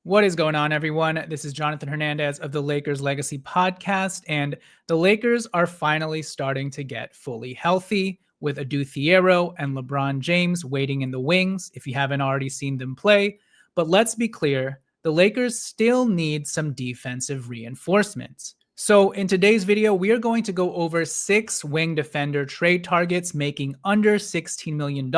What is going on, everyone? This is Jonathan Hernandez of the Lakers Legacy Podcast, and the Lakers are finally starting to get fully healthy with Adou Thiero and LeBron James waiting in the wings if you haven't already seen them play. But let's be clear, the Lakers still need some defensive reinforcements. So in today's video, we are going to go over 6 wing defender trade targets making under $16 million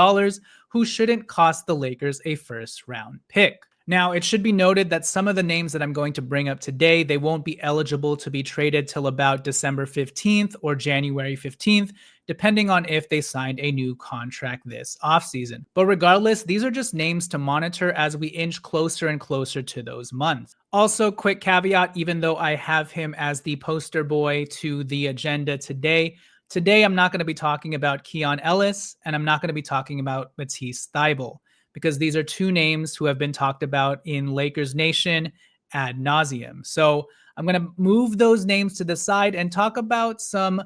who shouldn't cost the Lakers a first-round pick. Now, it should be noted that some of the names that I'm going to bring up today, they won't be eligible to be traded till about December 15th or January 15th, depending on if they signed a new contract this offseason. But regardless, these are just names to monitor as we inch closer and closer to those months. Also, quick caveat, even though I have him as the poster boy to the agenda today, I'm not going to be talking about Keon Ellis, and I'm not going to be talking about Matisse Thybulle, because these are two names who have been talked about in Lakers Nation ad nauseum. So I'm going to move those names to the side and talk about some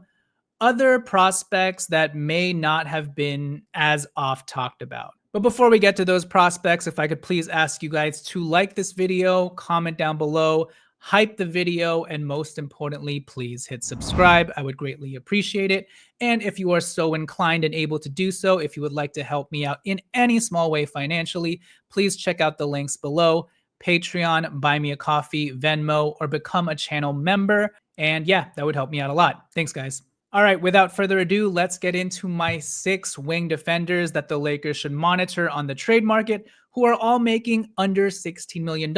other prospects that may not have been as oft talked about. But before we get to those prospects, if I could please ask you guys to like this video, comment down below, hype the video, and most importantly, please hit subscribe. I would greatly appreciate it. And if you are so inclined and able to do so, if you would like to help me out in any small way financially, please check out the links below: Patreon, Buy Me a Coffee, Venmo, or become a channel member. And yeah, that would help me out a lot. Thanks, guys. All right, without further ado, let's get into my 6 wing defenders that the Lakers should monitor on the trade market, who are all making under $16 million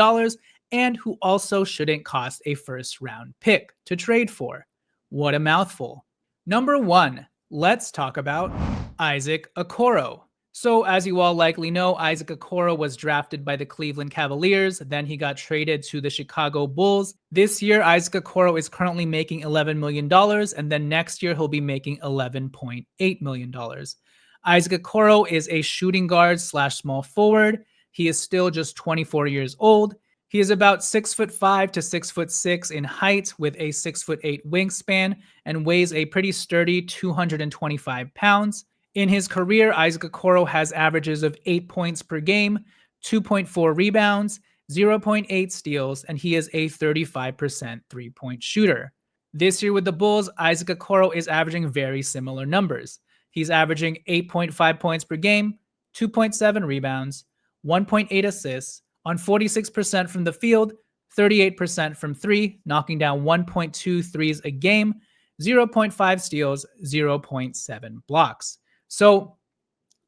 and who also shouldn't cost a first-round pick to trade for. What a mouthful. Number 1, let's talk about Isaac Okoro. So as you all likely know, Isaac Okoro was drafted by the Cleveland Cavaliers. Then he got traded to the Chicago Bulls. This year, Isaac Okoro is currently making $11 million, and then next year he'll be making $11.8 million. Isaac Okoro is a shooting guard / small forward. He is still just 24 years old. He is about 6'5" to 6'6" in height with a 6'8" wingspan and weighs a pretty sturdy 225 pounds. In his career, Isaac Okoro has averages of 8 points per game, 2.4 rebounds, 0.8 steals, and he is a 35% three-point shooter. This year with the Bulls, Isaac Okoro is averaging very similar numbers. He's averaging 8.5 points per game, 2.7 rebounds, 1.8 assists, on 46% from the field, 38% from 3, knocking down 1.2 threes a game, 0.5 steals, 0.7 blocks. So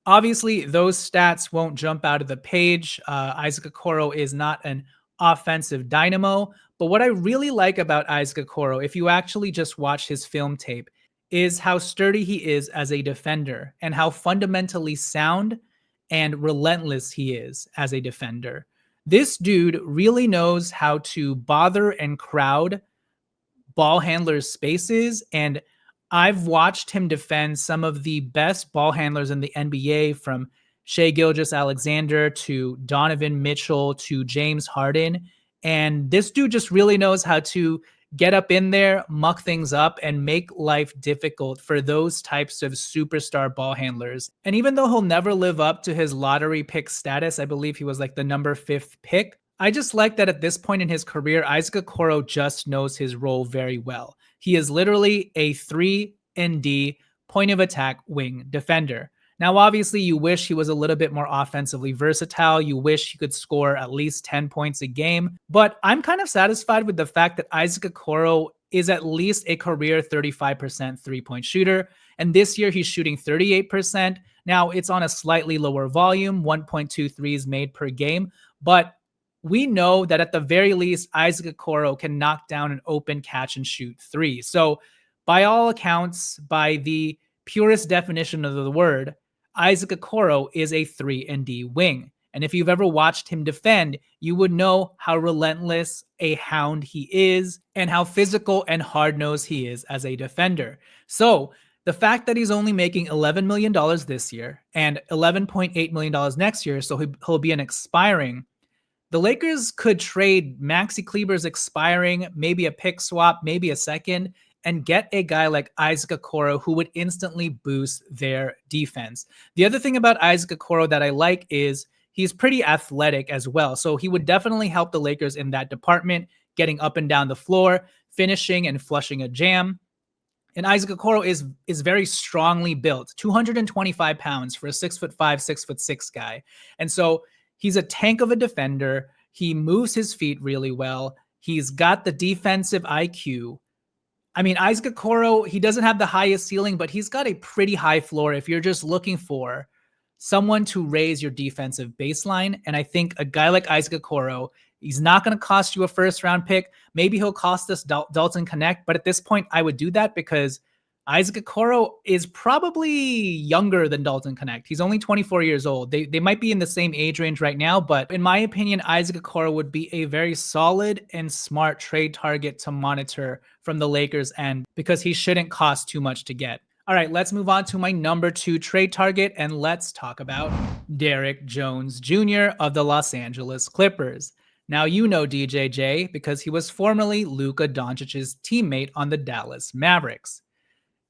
obviously those stats won't jump out of the page. Isaac Okoro is not an offensive dynamo, but what I really like about Isaac Okoro, if you actually just watch his film tape, is how sturdy he is as a defender and how fundamentally sound and relentless he is as a defender. This dude really knows how to bother and crowd ball handlers' spaces, and I've watched him defend some of the best ball handlers in the NBA, from Shai Gilgeous-Alexander to Donovan Mitchell to James Harden, and this dude just really knows how to get up in there, muck things up, and make life difficult for those types of superstar ball handlers. And even though he'll never live up to his lottery pick status, I believe he was like the number 5th pick, I just like that at this point in his career, Isaac Okoro just knows his role very well. He is literally a 3-and-D point of attack wing defender. Now, obviously, you wish he was a little bit more offensively versatile. You wish he could score at least 10 points a game. But I'm kind of satisfied with the fact that Isaac Okoro is at least a career 35% three-point shooter. And this year, he's shooting 38%. Now, it's on a slightly lower volume, 1.2 threes made per game. But we know that at the very least, Isaac Okoro can knock down an open catch and shoot 3. So by all accounts, by the purest definition of the word, Isaac Okoro is a 3-and-D wing. And if you've ever watched him defend, you would know how relentless a hound he is and how physical and hard-nosed he is as a defender. So the fact that he's only making $11 million this year and $11.8 million next year, so he'll be an expiring, the Lakers could trade Maxi Kleber's expiring, maybe a pick swap, maybe a second, and get a guy like Isaac Okoro who would instantly boost their defense. The other thing about Isaac Okoro that I like is he's pretty athletic as well. So he would definitely help the Lakers in that department, getting up and down the floor, finishing and flushing a jam. And Isaac Okoro is very strongly built, 225 pounds for a 6'5", 6'6" guy. And so he's a tank of a defender. He moves his feet really well. He's got the defensive IQ. I mean, Isaac Okoro, he doesn't have the highest ceiling, but he's got a pretty high floor if you're just looking for someone to raise your defensive baseline. And I think a guy like Isaac Okoro, he's not going to cost you a first round pick. Maybe he'll cost us Dalton Connect, but at this point, I would do that because Isaac Okoro is probably younger than Dalton Connect. He's only 24 years old. They might be in the same age range right now, but in my opinion, Isaac Okoro would be a very solid and smart trade target to monitor from the Lakers end because he shouldn't cost too much to get. All right, let's move on to my number 2 trade target, and let's talk about Derrick Jones Jr. of the Los Angeles Clippers. Now, you know DJJ because he was formerly Luka Doncic's teammate on the Dallas Mavericks.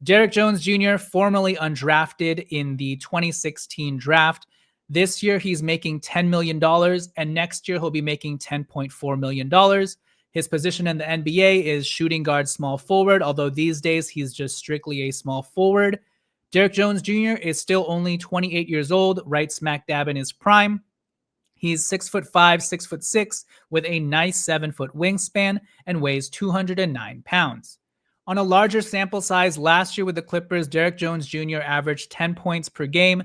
Derrick Jones Jr., formerly undrafted in the 2016 draft. This year, he's making $10 million, and next year, he'll be making $10.4 million. His position in the NBA is shooting guard, small forward, although these days, he's just strictly a small forward. Derrick Jones Jr. is still only 28 years old, right smack dab in his prime. He's 6'5", 6'6", with a nice 7-foot wingspan and weighs 209 pounds. On a larger sample size, last year with the Clippers, Derrick Jones Jr. averaged 10 points per game,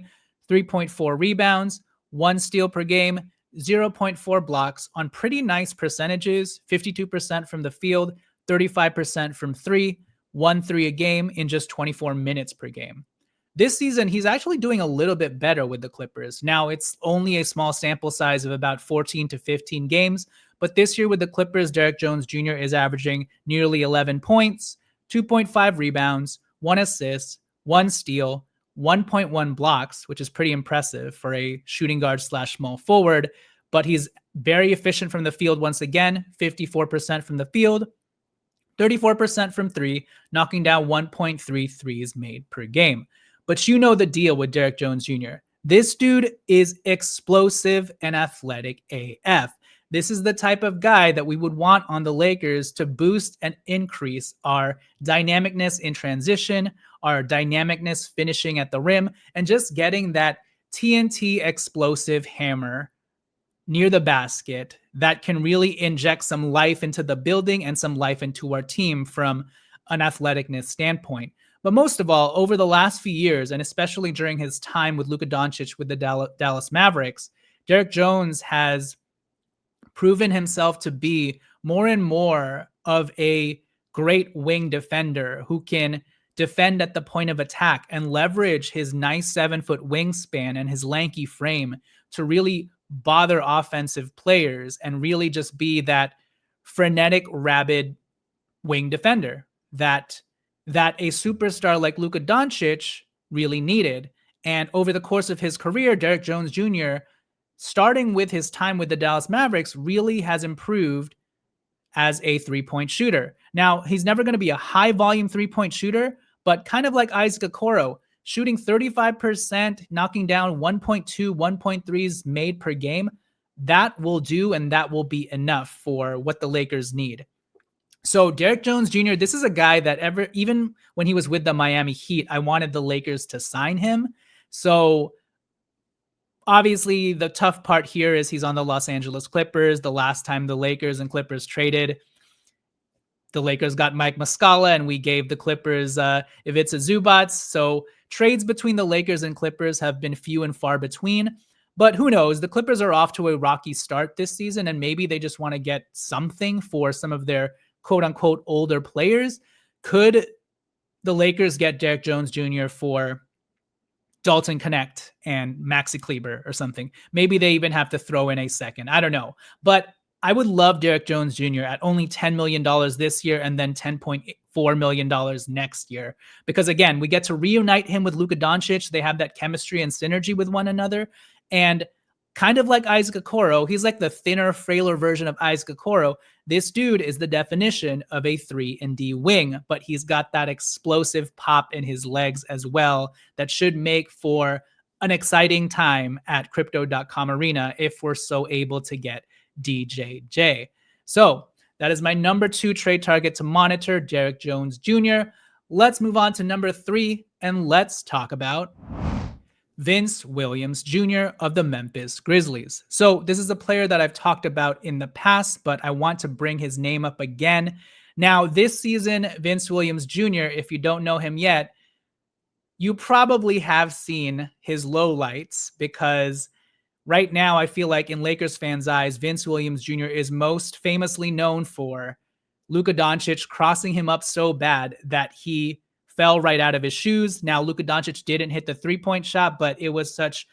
3.4 rebounds, 1 steal per game, 0.4 blocks on pretty nice percentages, 52% from the field, 35% from 3, 1 3 a game in just 24 minutes per game. This season, he's actually doing a little bit better with the Clippers. Now, it's only a small sample size of about 14 to 15 games, but this year with the Clippers, Derrick Jones Jr. is averaging nearly 11 points, 2.5 rebounds, 1 assist, 1 steal, 1.1 blocks, which is pretty impressive for a shooting guard / small forward, but he's very efficient from the field once again, 54% from the field, 34% from 3, knocking down 1.3 threes made per game. But you know the deal with Derrick Jones Jr. This dude is explosive and athletic AF. This is the type of guy that we would want on the Lakers to boost and increase our dynamicness in transition, our dynamicness finishing at the rim, and just getting that TNT explosive hammer near the basket that can really inject some life into the building and some life into our team from an athleticness standpoint. But most of all, over the last few years, and especially during his time with Luka Doncic with the Dallas Mavericks, Derrick Jones has proven himself to be more and more of a great wing defender who can defend at the point of attack and leverage his nice 7-foot wingspan and his lanky frame to really bother offensive players and really just be that frenetic, rabid wing defender that a superstar like Luka Doncic really needed. And over the course of his career, Derrick Jones Jr., starting with his time with the Dallas Mavericks, really has improved as a three-point shooter. Now, he's never going to be a high-volume three-point shooter, but kind of like Isaac Okoro, shooting 35%, knocking down 1.2, 1.3s made per game, that will do, and that will be enough for what the Lakers need. So Derrick Jones Jr., this is a guy that even when he was with the Miami Heat, I wanted the Lakers to sign him. So obviously the tough part here is he's on the Los Angeles Clippers. The last time the Lakers and Clippers traded, the Lakers got Mike Muscala and we gave the Clippers Ivica Zubac. So trades between the Lakers and Clippers have been few and far between. But who knows? The Clippers are off to a rocky start this season, and maybe they just want to get something for some of their quote-unquote older players. Could the Lakers get Derrick Jones Jr. for Dalton Connect and Maxi Kleber or something? Maybe they even have to throw in a second. I don't know. But I would love Derrick Jones Jr. at only $10 million this year and then $10.4 million next year. Because again, we get to reunite him with Luka Doncic. They have that chemistry and synergy with one another. And kind of like Isaac Okoro, he's like the thinner, frailer version of Isaac Okoro. This dude is the definition of a 3-and-D wing, but he's got that explosive pop in his legs as well that should make for an exciting time at crypto.com arena if we're so able to get DJJ. So that is my number 2 trade target to monitor, Derrick Jones Jr. Let's move on to number 3 and let's talk about Vince Williams Jr. of the Memphis Grizzlies. So this is a player that I've talked about in the past, but I want to bring his name up again. Now, this season, Vince Williams Jr., if you don't know him yet, you probably have seen his lowlights because right now I feel like in Lakers fans' eyes, Vince Williams Jr. is most famously known for Luka Doncic crossing him up so bad that he fell right out of his shoes. Now, Luka Doncic didn't hit the three-point shot, but it was such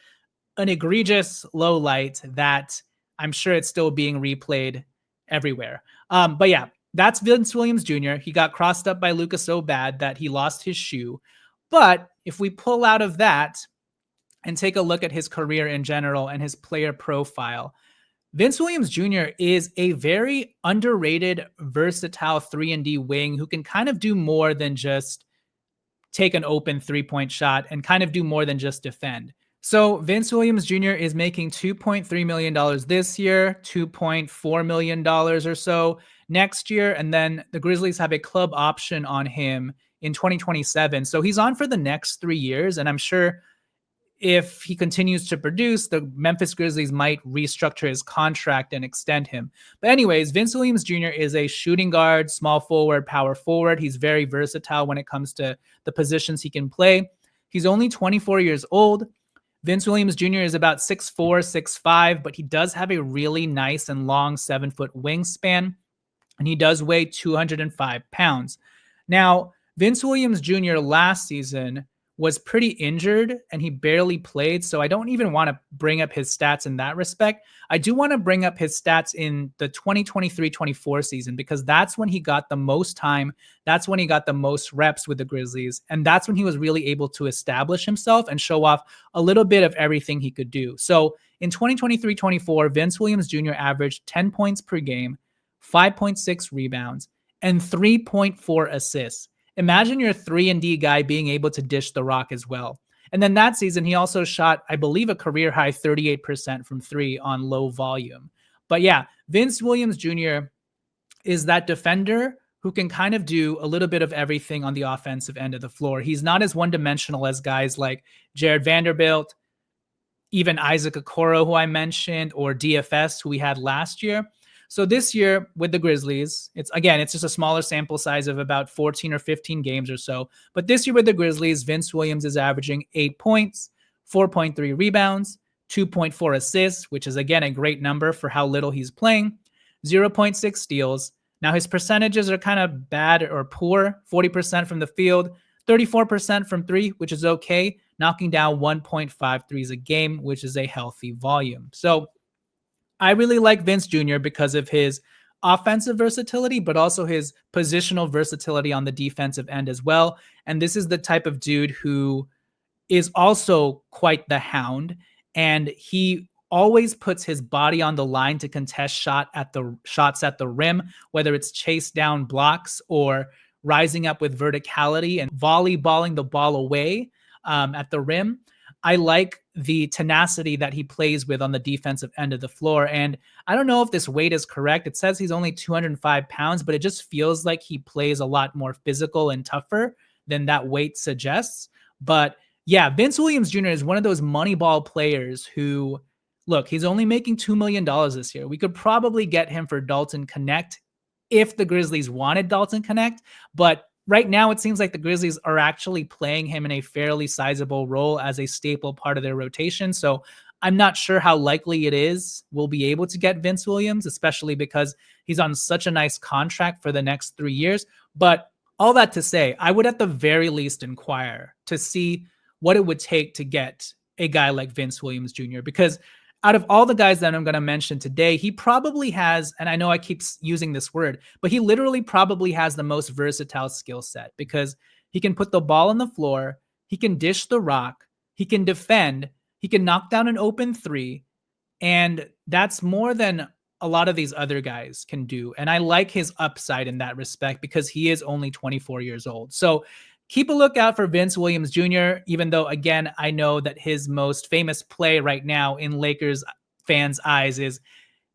an egregious low light that I'm sure it's still being replayed everywhere. But yeah, that's Vince Williams Jr. He got crossed up by Luka so bad that he lost his shoe. But if we pull out of that and take a look at his career in general and his player profile, Vince Williams Jr. is a very underrated, versatile 3-and-D wing who can kind of do more than just take an open three-point shot and kind of do more than just defend. So Vince Williams Jr. is making $2.3 million this year, $2.4 million or so next year, and then the Grizzlies have a club option on him in 2027. So he's on for the next 3 years, and I'm sure if he continues to produce, the Memphis Grizzlies might restructure his contract and extend him. But anyways, Vince Williams Jr. is a shooting guard, small forward, power forward. He's very versatile when it comes to the positions he can play. He's only 24 years old. Vince Williams Jr. is about 6'4", 6'5", but he does have a really nice and long 7-foot wingspan, and he does weigh 205 pounds. Now, Vince Williams Jr. last season was pretty injured and he barely played, so I don't even want to bring up his stats in that respect. I do want to bring up his stats in the 2023-24 season because that's when he got the most time, that's when he got the most reps with the Grizzlies, and that's when he was really able to establish himself and show off a little bit of everything he could do. So in 2023-24, Vince Williams Jr. averaged 10 points per game, 5.6 rebounds, and 3.4 assists. Imagine your 3-and-D guy being able to dish the rock as well. And then that season, he also shot, I believe, a career high 38% from 3 on low volume. But yeah, Vince Williams Jr. is that defender who can kind of do a little bit of everything on the offensive end of the floor. He's not as one-dimensional as guys like Jared Vanderbilt, even Isaac Okoro, who I mentioned, or DFS, who we had last year. So this year with the Grizzlies, it's just a smaller sample size of about 14 or 15 games or so. But this year with the Grizzlies, Vince Williams is averaging 8 points, 4.3 rebounds, 2.4 assists, which is, again, a great number for how little he's playing, 0.6 steals. Now, his percentages are kind of bad or poor, 40% from the field, 34% from 3, which is okay, knocking down 1.5 threes a game, which is a healthy volume. So I really like Vince Jr. because of his offensive versatility, but also his positional versatility on the defensive end as well. And this is the type of dude who is also quite the hound, and he always puts his body on the line to contest shots at the rim, whether it's chase down blocks or rising up with verticality and volleyballing the ball away at the rim. I like the tenacity that he plays with on the defensive end of the floor. And I don't know if this weight is correct. It says he's only 205 pounds, but it just feels like he plays a lot more physical and tougher than that weight suggests. But yeah, Vince Williams Jr. is one of those money ball players who, look, he's only making $2 million this year. We could probably get him for Dalton Connect if the Grizzlies wanted Dalton Connect, but right now, it seems like the Grizzlies are actually playing him in a fairly sizable role as a staple part of their rotation. So I'm not sure how likely it is we'll be able to get Vince Williams, especially because he's on such a nice contract for the next 3 years. But all that to say, I would at the very least inquire to see what it would take to get a guy like Vince Williams Jr. Because out of all the guys that I'm going to mention today, he probably has, and I know I keep using this word, but he literally probably has the most versatile skill set because he can put the ball on the floor, he can dish the rock, he can defend, he can knock down an open 3, and that's more than a lot of these other guys can do. And I like his upside in that respect because he is only 24 years old. So Keep a lookout for Vince Williams Jr., even though, again, I know that his most famous play right now in Lakers fans' eyes is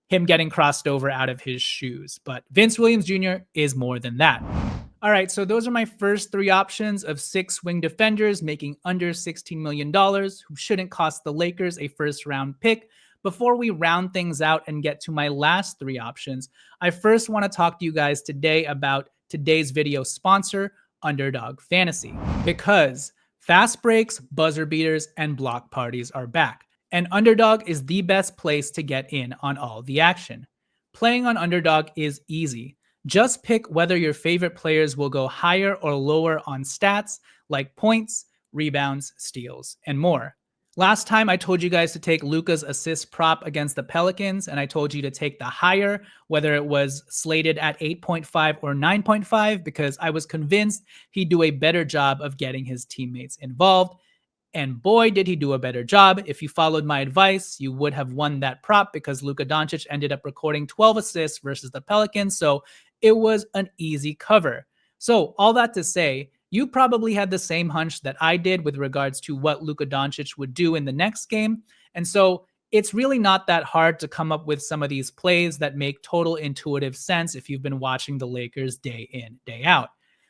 him getting crossed over out of his shoes. But Vince Williams Jr. is more than that. All right, so those are my first three options of 6 wing defenders making under $16 million who shouldn't cost the Lakers a first round pick. Before we round things out and get to my last three options, I first want to talk to you guys today about today's video sponsor, Underdog Fantasy, because fast breaks, buzzer beaters, and block parties are back. And Underdog is the best place to get in on all the action. Playing on Underdog is easy. Just pick whether your favorite players will go higher or lower on stats like points, rebounds, steals, and more. Last time I told you guys to take Luka's assist prop against the Pelicans, and I told you to take the higher, whether it was slated at 8.5 or 9.5, because I was convinced he'd do a better job of getting his teammates involved. And boy, did he do a better job. If you followed my advice, you would have won that prop because Luka Doncic ended up recording 12 assists versus the Pelicans. So it was an easy cover. So all that to say, you probably had the same hunch that I did with regards to what Luka Doncic would do in the next game. And so it's really not that hard to come up with some of these plays that make total intuitive sense if you've been watching the Lakers day in, day out.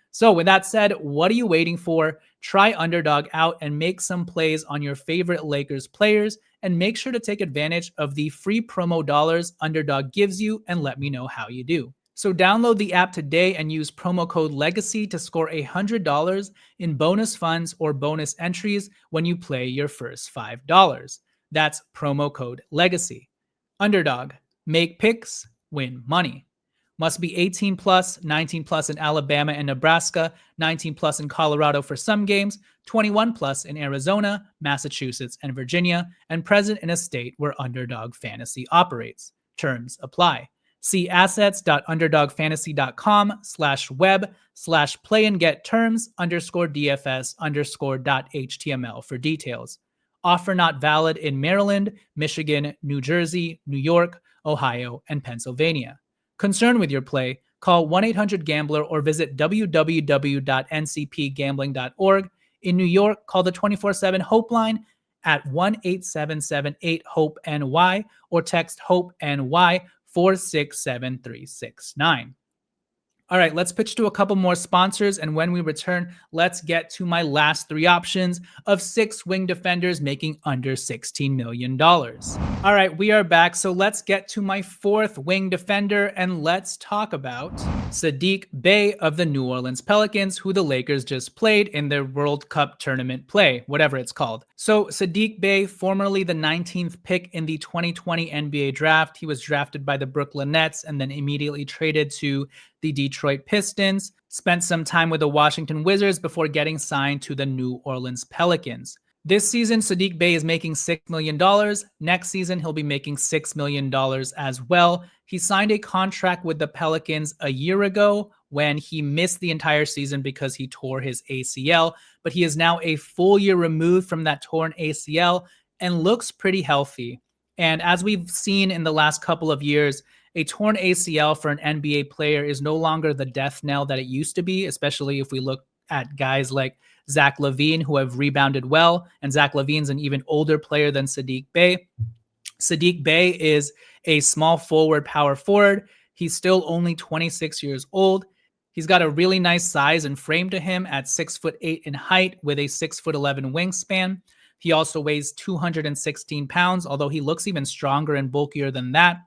So with that said, what are you waiting for? Try Underdog out and make some plays on your favorite Lakers players, and make sure to take advantage of the free promo dollars Underdog gives you, and let me know how you do. So download the app today and use promo code LEGACY to score $100 in bonus funds or bonus entries when you play your first $5. That's promo code LEGACY. Underdog. Make picks, win money. Must be 18 plus, 19 plus in Alabama and Nebraska, 19 plus in Colorado for some games, 21 plus in Arizona, Massachusetts, and Virginia, and present in a state where Underdog Fantasy operates. Terms apply. See assets.underdogfantasy.com/web/play-and-get-terms_DFS_.html for details. Offer not valid in Maryland, Michigan, New Jersey, New York, Ohio, and Pennsylvania. Concerned with your play, call 1-800-GAMBLER or visit www.ncpgambling.org. In New York, call the 24/7 Hope line at 1-877-8-HOPE-NY or text HOPE-NY 467-369. All right, let's pitch to a couple more sponsors, and when we return, let's get to my last three options of 6 wing defenders making under $16 million. All right, we are back, so let's get to my 4th wing defender, and let's talk about Saddiq Bey of the New Orleans Pelicans, who the Lakers just played in their World Cup tournament play, whatever it's called. So Saddiq Bey, formerly the 19th pick in the 2020 NBA draft, he was drafted by the Brooklyn Nets and then immediately traded to the Detroit Pistons, spent some time with the Washington Wizards before getting signed to the New Orleans Pelicans. This season, Saddiq Bey is making $6 million. Next season, he'll be making $6 million as well. He signed a contract with the Pelicans a year ago when he missed the entire season because he tore his ACL, but he is now a full year removed from that torn ACL and looks pretty healthy. And as we've seen in the last couple of years, a torn ACL for an NBA player is no longer the death knell that it used to be, especially if we look at guys like Zach LaVine who have rebounded well, and Zach LaVine's an even older player than Saddiq Bey. Saddiq Bey is a small forward, power forward. He's still only 26 years old. He's got a really nice size and frame to him at 6'8" in height with a 6'11" wingspan. He also weighs 216 pounds, although he looks even stronger and bulkier than that.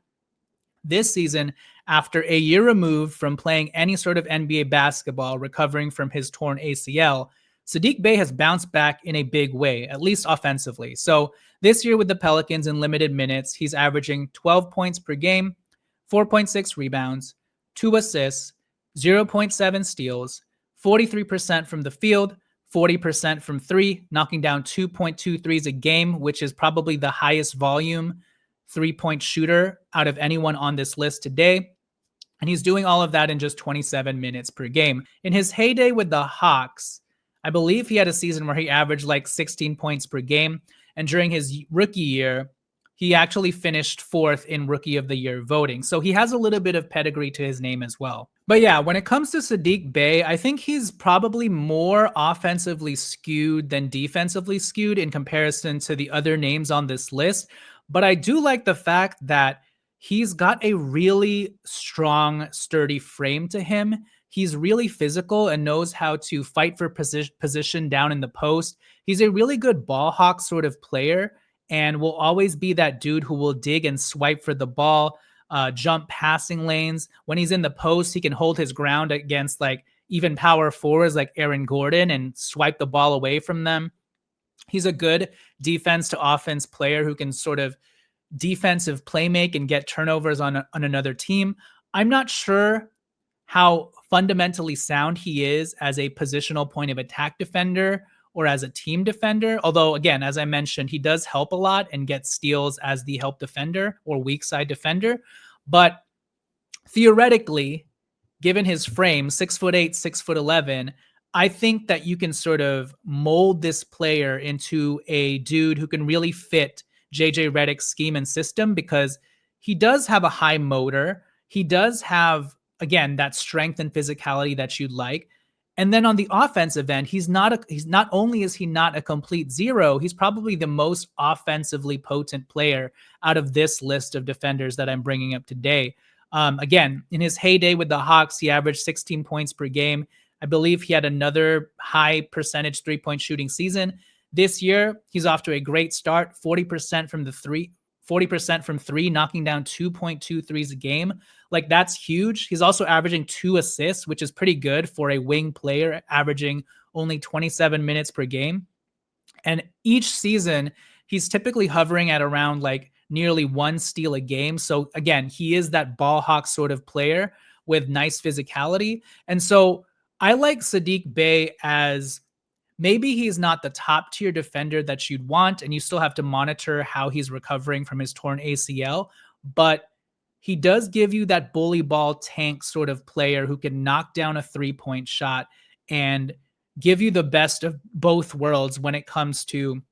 This season, after a year removed from playing any sort of NBA basketball, recovering from his torn ACL, Saddiq Bey has bounced back in a big way, at least offensively. So this year with the Pelicans in limited minutes, he's averaging 12 points per game, 4.6 rebounds, 2 assists, 0.7 steals, 43% from the field, 40% from 3, knocking down 2.2 threes a game, which is probably the highest volume 3-point shooter out of anyone on this list today. And he's doing all of that in just 27 minutes per game. In his heyday with the Hawks, I believe he had a season where he averaged like 16 points per game. And during his rookie year, he actually finished 4th in Rookie of the Year voting. So he has a little bit of pedigree to his name as well. But yeah, when it comes to Saddiq Bey, I think he's probably more offensively skewed than defensively skewed in comparison to the other names on this list. But I do like the fact that he's got a really strong, sturdy frame to him. He's really physical and knows how to fight for position down in the post. He's a really good ball hawk sort of player and will always be that dude who will dig and swipe for the ball, jump passing lanes. When he's in the post, he can hold his ground against like even power forwards like Aaron Gordon and swipe the ball away from them. He's a good defense to offense player who can sort of defensive playmake and get turnovers on another team. I'm not sure how fundamentally sound he is as a positional point of attack defender or as a team defender. Although, again, as I mentioned, he does help a lot and get steals as the help defender or weak side defender. But theoretically, given his frame, 6'8", 6'11", I think that you can sort of mold this player into a dude who can really fit JJ Redick's scheme and system because he does have a high motor. He does have, again, that strength and physicality that you'd like. And then on the offensive end, he's not only is he not a complete zero, he's probably the most offensively potent player out of this list of defenders that I'm bringing up today. Again, in his heyday with the Hawks, he averaged 16 points per game. I believe he had another high percentage three-point shooting season. This year, he's off to a great start, 40% from 3, knocking down 2.2 threes a game. Like, that's huge. He's also averaging 2 assists, which is pretty good for a wing player, averaging only 27 minutes per game. And each season, he's typically hovering at around like nearly 1 steal a game. So again, he is that ball hawk sort of player with nice physicality. And so I like Saddiq Bey as maybe he's not the top tier defender that you'd want, and you still have to monitor how he's recovering from his torn ACL, but he does give you that bully ball tank sort of player who can knock down a 3-point shot and give you the best of both worlds when it comes to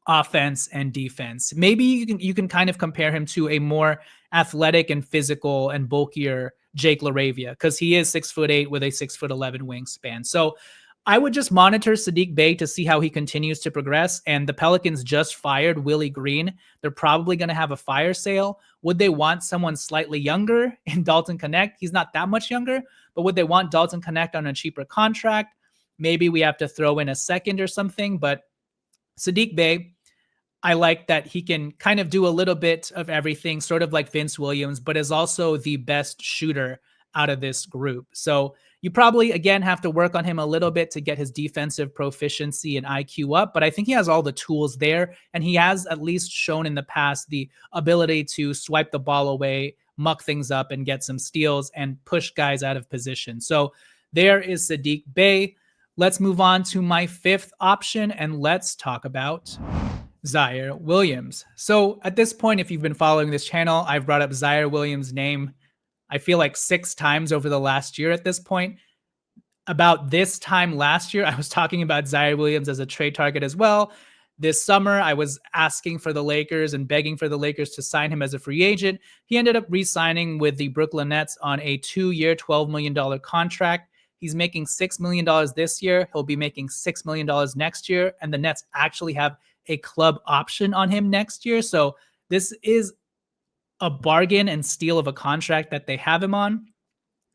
offense and defense. Maybe you can kind of compare him to a more athletic and physical and bulkier Jake LaRavia, because he is 6'8" with a 6'11" wingspan. So I would just monitor Saddiq Bey to see how he continues to progress. And the Pelicans just fired Willie Green. They're probably going to have a fire sale. Would they want someone slightly younger in Dalton Connect? He's not that much younger, but would they want Dalton Connect on a cheaper contract? Maybe we have to throw in a second or something. But Saddiq Bey, I like that he can kind of do a little bit of everything, sort of like Vince Williams, but is also the best shooter out of this group. So you probably, again, have to work on him a little bit to get his defensive proficiency and IQ up, but I think he has all the tools there, and he has at least shown in the past the ability to swipe the ball away, muck things up, and get some steals and push guys out of position. So there is Saddiq Bey. Let's move on to my 5th option, and let's talk about Zaire Williams. So at this point, if you've been following this channel, I've brought up Zaire Williams' name, I feel like 6 times over the last year at this point. About this time last year, I was talking about Zaire Williams as a trade target as well. This summer, I was asking for the Lakers and begging for the Lakers to sign him as a free agent. He ended up re-signing with the Brooklyn Nets on a 2-year, $12 million contract. He's making $6 million this year. He'll be making $6 million next year. And the Nets actually have a club option on him next year. So this is a bargain and steal of a contract that they have him on.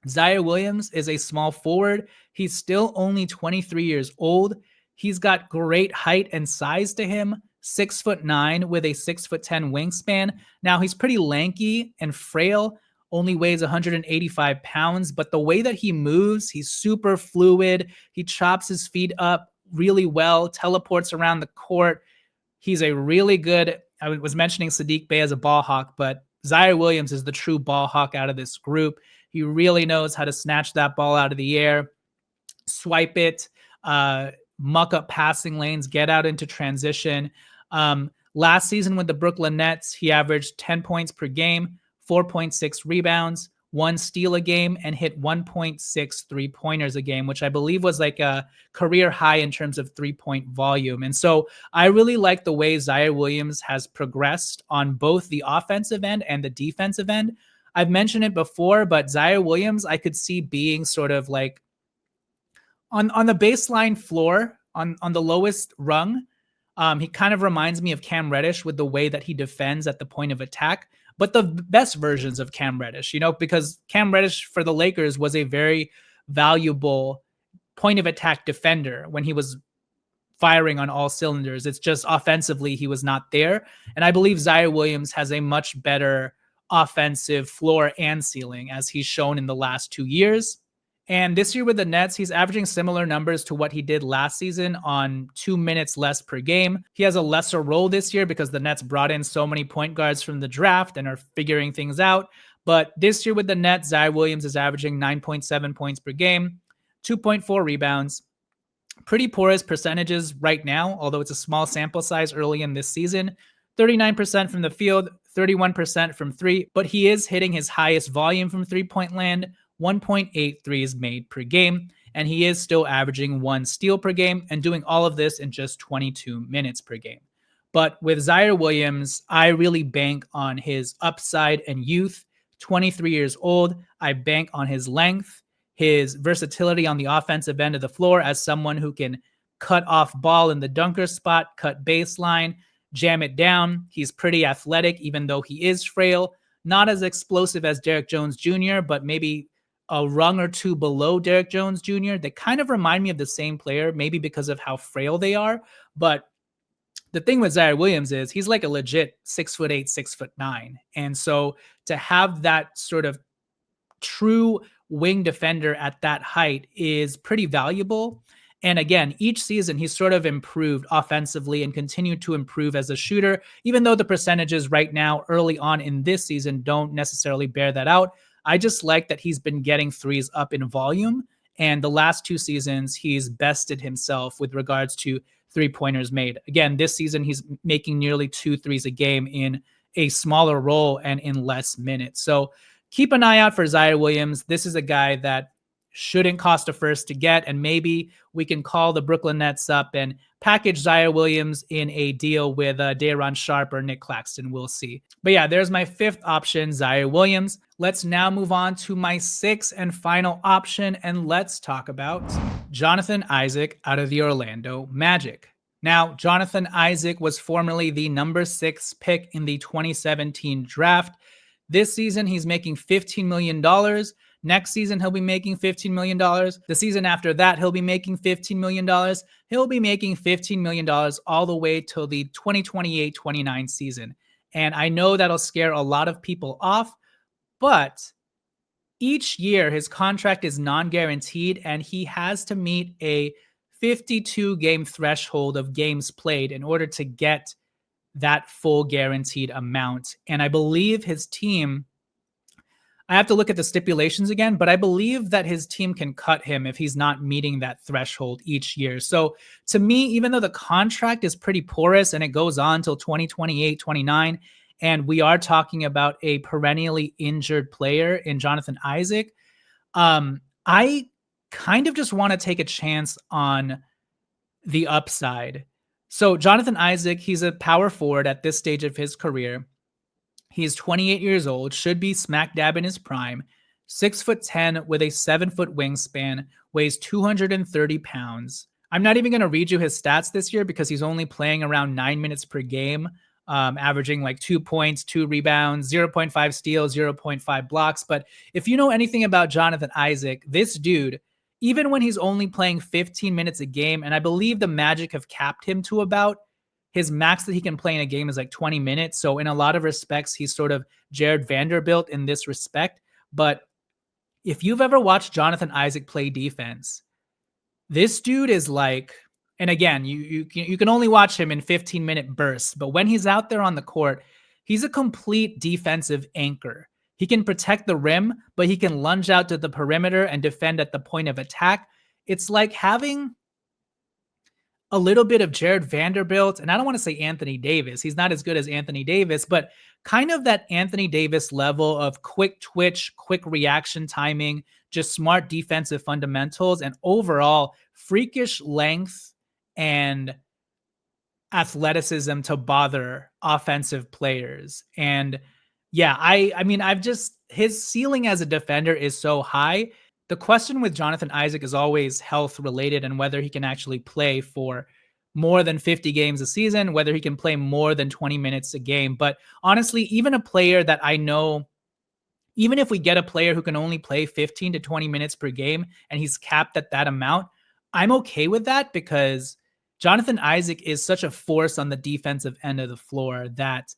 Zaire Williams is a small forward. He's still only 23 years old. He's got great height and size to him, 6'9" with a 6'10" wingspan. Now, he's pretty lanky and frail, only weighs 185 pounds, but the way that he moves, he's super fluid. He chops his feet up really well, teleports around the court. He's a really good, I was mentioning Saddiq Bey as a ball hawk, but Zaire Williams is the true ball hawk out of this group. He really knows how to snatch that ball out of the air, swipe it, muck up passing lanes, get out into transition. Last season with the Brooklyn Nets, he averaged 10 points per game, 4.6 rebounds, 1 steal a game, and hit 1.6 3-pointers a game, which I believe was like a career high in terms of 3-point volume. And so I really like the way Ziaire Williams has progressed on both the offensive end and the defensive end. I've mentioned it before, but Ziaire Williams, I could see being sort of like on the baseline floor, on the lowest rung. He kind of reminds me of Cam Reddish with the way that he defends at the point of attack, but the best versions of Cam Reddish, because Cam Reddish for the Lakers was a very valuable point of attack defender when he was firing on all cylinders. It's just offensively, he was not there. And I believe Ziaire Williams has a much better offensive floor and ceiling, as he's shown in the last 2 years. And this year with the Nets, he's averaging similar numbers to what he did last season on 2 minutes less per game. He has a lesser role this year because the Nets brought in so many point guards from the draft and are figuring things out. But this year with the Nets, Ziaire Williams is averaging 9.7 points per game, 2.4 rebounds. Pretty porous percentages right now, although it's a small sample size early in this season. 39% from the field, 31% from three, but he is hitting his highest volume from three-point land, 1.8 threes made per game, and he is still averaging 1 steal per game and doing all of this in just 22 minutes per game. But with Ziaire Williams, I really bank on his upside and youth. 23 years old, I bank on his length, his versatility on the offensive end of the floor as someone who can cut off ball in the dunker spot, cut baseline, jam it down. He's pretty athletic, even though he is frail. Not as explosive as Derrick Jones Jr., but maybe a rung or two below Derrick Jones Jr. They kind of remind me of the same player, maybe because of how frail they are. But the thing with Ziaire Williams is he's like a legit 6'8", 6'9". And so to have that sort of true wing defender at that height is pretty valuable. And again, each season he's sort of improved offensively and continued to improve as a shooter, even though the percentages right now early on in this season don't necessarily bear that out. I just like that he's been getting threes up in volume. And the last 2 seasons, he's bested himself with regards to 3-pointers made. Again, this season, he's making nearly 2 threes a game in a smaller role and in less minutes. So keep an eye out for Ziaire Williams. This is a guy that shouldn't cost a first to get, and maybe we can call the Brooklyn Nets up and package Ziaire Williams in a deal with Day'Ron Sharpe or Nick Claxton. We'll see. But yeah, there's my 5th option, Ziaire Williams. Let's now move on to my 6th and final option, and let's talk about Jonathan Isaac out of the Orlando Magic. Now, Jonathan Isaac was formerly the number 6 pick in the 2017 draft. This season, he's making $15 million. Next season, he'll be making $15 million. The season after that, he'll be making $15 million. He'll be making $15 million all the way till the 2028-29 season. And I know that'll scare a lot of people off, but each year his contract is non-guaranteed and he has to meet a 52-game threshold of games played in order to get that full guaranteed amount. And I believe his team, I have to look at the stipulations again, but I believe that his team can cut him if he's not meeting that threshold each year. So to me, even though the contract is pretty porous and it goes on till 2028, 29, and we are talking about a perennially injured player in Jonathan Isaac, I kind of just want to take a chance on the upside. So Jonathan Isaac, he's a power forward at this stage of his career. He's 28 years old, should be smack dab in his prime, 6'10" with a 7-foot wingspan, weighs 230 pounds. I'm not even going to read you his stats this year because he's only playing around 9 minutes per game, averaging like 2 points, 2 rebounds, 0.5 steals, 0.5 blocks. But if you know anything about Jonathan Isaac, this dude, even when he's only playing 15 minutes a game, and I believe the Magic have capped him to about his max that he can play in a game is like 20 minutes. So in a lot of respects, he's sort of Jared Vanderbilt in this respect. But if you've ever watched Jonathan Isaac play defense, this dude is like, and again, you can only watch him in 15-minute bursts, but when he's out there on the court, he's a complete defensive anchor. He can protect the rim, but he can lunge out to the perimeter and defend at the point of attack. It's like having a little bit of Jared Vanderbilt, and I don't want to say Anthony Davis. He's not as good as Anthony Davis, but kind of that Anthony Davis level of quick twitch, quick reaction timing, just smart defensive fundamentals, and overall freakish length and athleticism to bother offensive players. And yeah, I mean, I've just his ceiling as a defender is so high. The question with Jonathan Isaac is always health related and whether he can actually play for more than 50 games a season, whether he can play more than 20 minutes a game. But honestly, even a player that I know, even if we get a player who can only play 15 to 20 minutes per game and he's capped at that amount, I'm okay with that because Jonathan Isaac is such a force on the defensive end of the floor that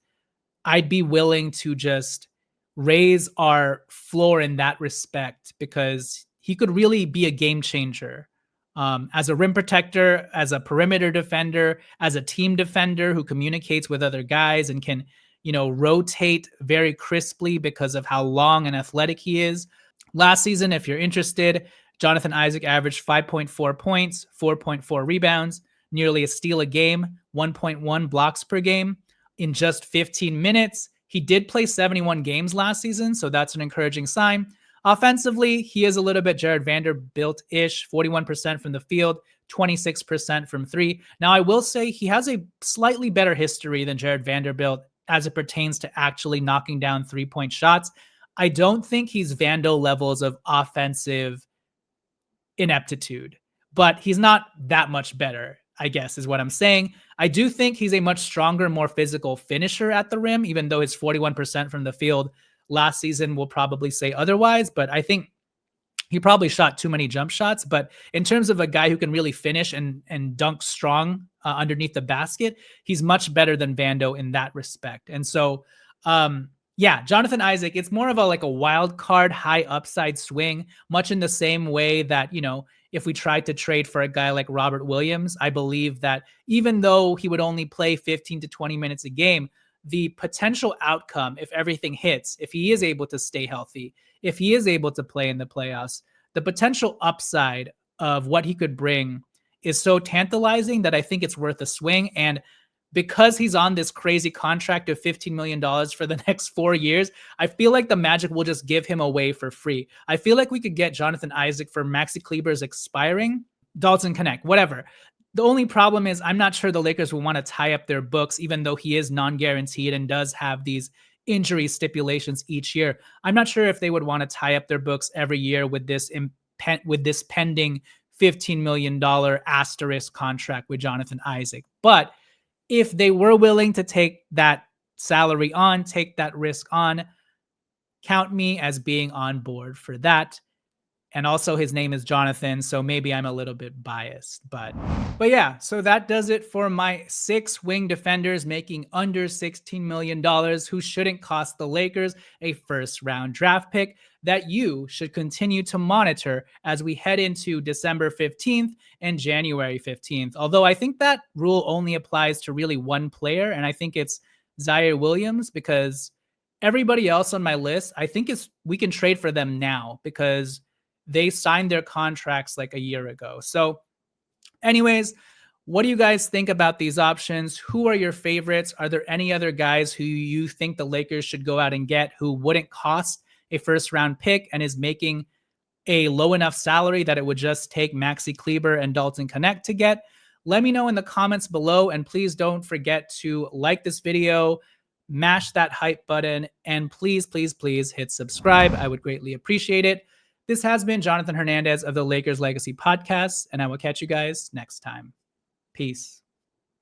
I'd be willing to just raise our floor in that respect because he could really be a game changer as a rim protector, as a perimeter defender, as a team defender who communicates with other guys and can, rotate very crisply because of how long and athletic he is. Last season, if you're interested, Jonathan Isaac averaged 5.4 points, 4.4 rebounds, nearly a steal a game, 1.1 blocks per game in just 15 minutes. He did play 71 games last season, so that's an encouraging sign. Offensively, he is a little bit Jared Vanderbilt-ish, 41% from the field, 26% from three. Now, I will say he has a slightly better history than Jared Vanderbilt as it pertains to actually knocking down three-point shots. I don't think he's Vando levels of offensive ineptitude, but he's not that much better, I guess is what I'm saying. I do think he's a much stronger, more physical finisher at the rim, even though his 41% from the field last season will probably say otherwise. But I think he probably shot too many jump shots. But in terms of a guy who can really finish and dunk strong underneath the basket, he's much better than Vando in that respect. And so, yeah, Jonathan Isaac, it's more of a wild card, high upside swing, much in the same way that, if we tried to trade for a guy like Robert Williams, I believe that even though he would only play 15 to 20 minutes a game, the potential outcome, if everything hits, if he is able to stay healthy, if he is able to play in the playoffs, the potential upside of what he could bring is so tantalizing that I think it's worth a swing. And because he's on this crazy contract of $15 million for the next 4 years, I feel like the Magic will just give him away for free. I feel like we could get Jonathan Isaac for Maxi Kleber's expiring, Dalton Connect, whatever. The only problem is I'm not sure the Lakers will want to tie up their books, even though he is non-guaranteed and does have these injury stipulations each year. I'm not sure if they would want to tie up their books every year with this pending $15 million asterisk contract with Jonathan Isaac. But if they were willing to take that salary on, take that risk on, count me as being on board for that. And also his name is Jonathan, so maybe I'm a little bit biased. But yeah, so that does it for my 6 wing defenders making under $16 million who shouldn't cost the Lakers a first-round draft pick that you should continue to monitor as we head into December 15th and January 15th. Although I think that rule only applies to really one player, and I think it's Zaire Williams, because everybody else on my list, I think we can trade for them now because they signed their contracts like a year ago. So anyways, what do you guys think about these options? Who are your favorites? Are there any other guys who you think the Lakers should go out and get who wouldn't cost a first round pick and is making a low enough salary that it would just take Maxi Kleber and Dalton Connect to get? Let me know in the comments below, and please don't forget to like this video, mash that hype button, and please, please, please hit subscribe. I would greatly appreciate it. This has been Jonathan Hernandez of the Lakers Legacy Podcast, and I will catch you guys next time. Peace.